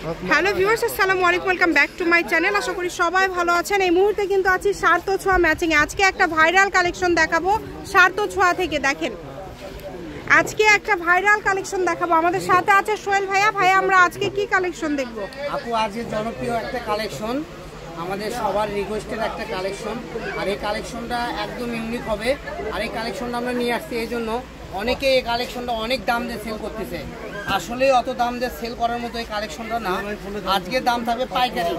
Hello viewers, আসসালামু আলাইকুম, welcome back to my channel. আশা করি সবাই ভালো আছেন। এই মুহূর্তে কিন্তু আছি সার্থ ছোঁয়া ম্যাচিং এ। আজকে একটা ভাইরাল কালেকশন দেখাবো সার্থ ছোঁয়া থেকে। দেখেন আজকে একটা ভাইরাল কালেকশন দেখাবো। আমাদের সাথে আছে সোহেল ভাইয়া। ভাইয়া আমরা আজকে কি কালেকশন দেখবো? আপু আজকে জনপ্রিয় একটা কালেকশন, আমাদের সবার রিকোয়েস্টের একটা কালেকশন। আর এই কালেকশনটা একদম ইউনিক হবে। আর এই কালেকশনটা আমরা নিয়ে আসছি এই জন্য, অনেকে এই কালেকশনটা অনেক দাম দিয়ে সেল করতেছে। আসলে অত দাম দিয়ে সেল করার মতো এই কালেকশনটা না। আজকে দাম থাকবে পাইকারি,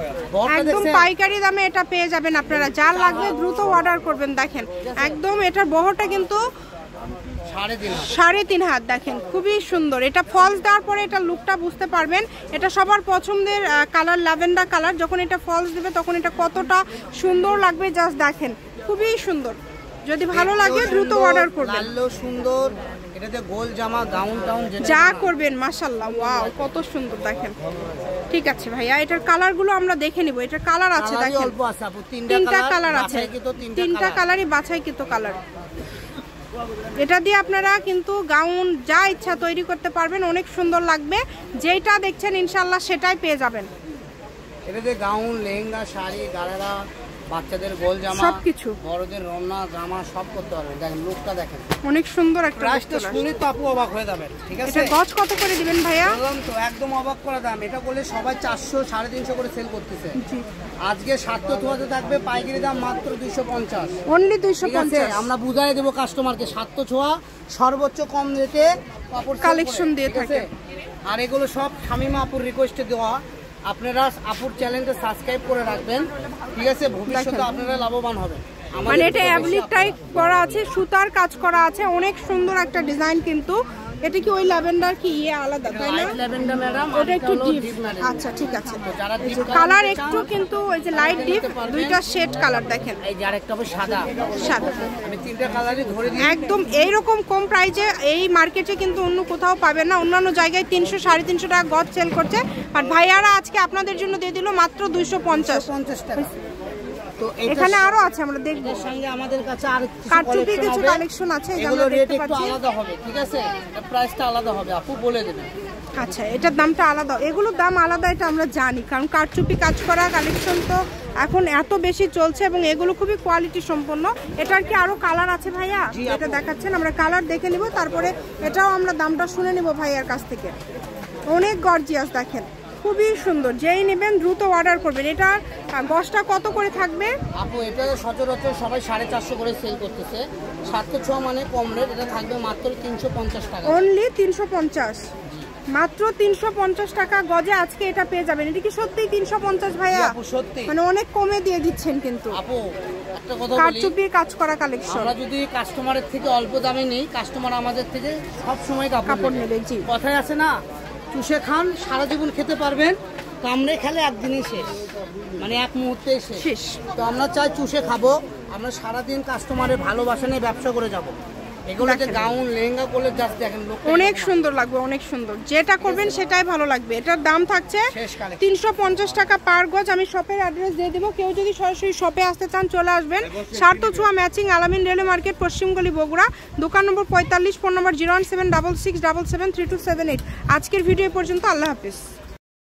একদম পাইকারি দামে এটা পেয়ে যাবেন আপনারা। যার লাগবে দ্রুত অর্ডার করবেন। দেখেন একদম এটার বহরটা কিন্তু 3.5 হাত। দেখেন খুবই সুন্দর। এটা ফলস দেওয়ার পরে এটা লুকটা বুঝতে পারবেন। এটা সবার পছন্দের কালার, ল্যাভেন্ডার কালার। যখন এটা ফলস দিবে তখন এটা কতটা সুন্দর লাগবে জাস্ট দেখেন, খুবই সুন্দর। যদি ভালো লাগে দ্রুত অর্ডার করবেন। লালও সুন্দর, এটাতে গোল জামা গাউন টাউন যা করবেন মাশাআল্লাহ, ওয়াও কত সুন্দর। দেখেন ঠিক আছে ভাইয়া, এটার কালারগুলো আমরা দেখে নিব। এটার কালার আছে দেখেন, অল্প আছে আপু, তিনটা কালার আছে। তিনটা কালারই বাছাইকৃত কালার। এটা দিয়ে আপনারা কিন্তু গাউন যা ইচ্ছা তৈরি করতে পারবেন, অনেক সুন্দর লাগবে। যেটা দেখছেন ইনশাআল্লাহ সেটাই পেয়ে যাবেন। এটাতে গাউন, লেহেঙ্গা, শাড়ি, গাড়ারা, বাচ্চাদের গোল জামা, সবকিছু, বড়দের রন্না জামা সব করতে পারবেন। দেখেন লুকটা দেখেন, অনেক সুন্দর একটা। প্রাইসটা শুনে তো আপু অবাক হয়ে যাবেন। ঠিক আছে, এটা গজ কত করে দিবেন ভাইয়া? বললাম তো একদম অবাক করা দাম। এটা করলে সবাই 400 350 করে সেল করতেছে। আজকে সার্থ ছোঁয়াতে থাকবে পাইকারি দাম মাত্র 250, অনলি 250। আমরা বুঝাই দেবো কাস্টমারকে সার্থ ছোঁয়া সর্বোচ্চ কম রেটে কাপড় কালেকশন দিয়ে থাকে। আর এগুলো সব শামিমা আপুর রিকোয়েস্টে দেওয়া। আপনারা আপুর চ্যানেলটা সাবস্ক্রাইব করে রাখবেন। ঠিক আছে, ভবিষ্যতে আপনারা লাভবান হবেন। মানে এটা অ্যাবলিক টাইপ করা আছে, সুতার কাজ করা আছে, অনেক সুন্দর একটা ডিজাইন। কিন্তু এটা কি ওই ল্যাভেন্ডার কি আলাদা তাই না? ল্যাভেন্ডার ম্যাডাম, ওটা একটু ডিপ। আচ্ছা ঠিক আছে, কালার একটু কিন্তু ওই যে লাইট ডিপ, দুইটা শেড কালার দেখেন। এই যে আরেকটা হবে সাদা। আমি তিনটা কালারই ধরে দিই। একদম এইরকম কম প্রাইসে এই মার্কেটে কিন্তু অন্য কোথাও পাবেন না। অন্যান্য জায়গায় 300 350 টাকা গজ সেল করছে, আর ভাইয়ারা আজকে আপনাদের জন্য দিয়ে দিল মাত্র 250 টাকা। তো এখানে আরো আছে, আমরা দেখব। এর সঙ্গে আমাদের কাছে আর কারচুপি কিছু কালেকশন আছে, এগুলো রেট একটু আলাদা হবে। ঠিক আছে, প্রাইসটা আলাদা হবে, আপু বলে দেবেন। আচ্ছা এটার দামটা আলাদা, এগুলোর দাম আলাদা, এটা আমরা জানি। কারণ কারচুপি কাজ করা কালেকশন তো এখন এত বেশি চলছে এবং এগুলো খুবই কোয়ালিটি সম্পন্ন। এটার কি আরো কালার আছে ভাইয়া? এটা দেখাচ্ছেন, আমরা কালার দেখে নিব, তারপরে এটাও আমরা দামটা শুনে নিব ভাইয়ার কাছ থেকে। অনেক গর্জিয়াস দেখেন, খুবই সুন্দর। যেই নেবেন দ্রুত অর্ডার করবেন। এটার গজটা কত করে থাকবে আপু? এটা সচরাচর সবাই 450 করে সেল করতেছে। সার্থ ছোঁয়া মানে কম রেট, এটা থাকবে মাত্র 350 টাকা। অনলি 350, মাত্র 350 টাকা গজে আজকে এটা পেয়ে যাবেন। এটা কি সত্যি 350 ভাইয়া? আপু সত্যি, মানে অনেক কমে দিয়ে দিচ্ছেন। কিন্তু আপু একটা কথা বলি, কারচুপির কাজ করা কালেকশন। আমরা যদি কাস্টমারের থেকে অল্প দামে নেই, কাস্টমার আমাদের থেকে সব সময় কাপড় নেবে। জি, কথায় আছে না, চুষে খান সারা জীবন খেতে পারবেন, কামড়ে খেলে একদিনই শেষ, মানে এক মুহূর্তে শেষ। তো আমরা চাই চুষে খাবো, আমরা সারাদিন কাস্টমারের ভালোবাসা নিয়ে ব্যবসা করে যাবো। এগুলোতে গাউন লেহেঙ্গা করলে জাস্ট দেখেন অনেক সুন্দর লাগবে, অনেক সুন্দর। যেটা করবেন সেটাই ভালো লাগবে। এটার দাম থাকছে 350 টাকা পার গজ। আমি শপের অ্যাড্রেস দিয়ে দেবো, কেউ যদি সরাসরি শপে আসতে চান চলে আসবেন। সার্থ ছোঁয়া ম্যাচিং, আলামিন রেলওয়ে মার্কেট, পশ্চিমগলি, বগুড়া। দোকান নম্বর 45, ফোন নম্বর 01766773278। আজকের ভিডিও পর্যন্ত, আল্লাহ হাফিজ।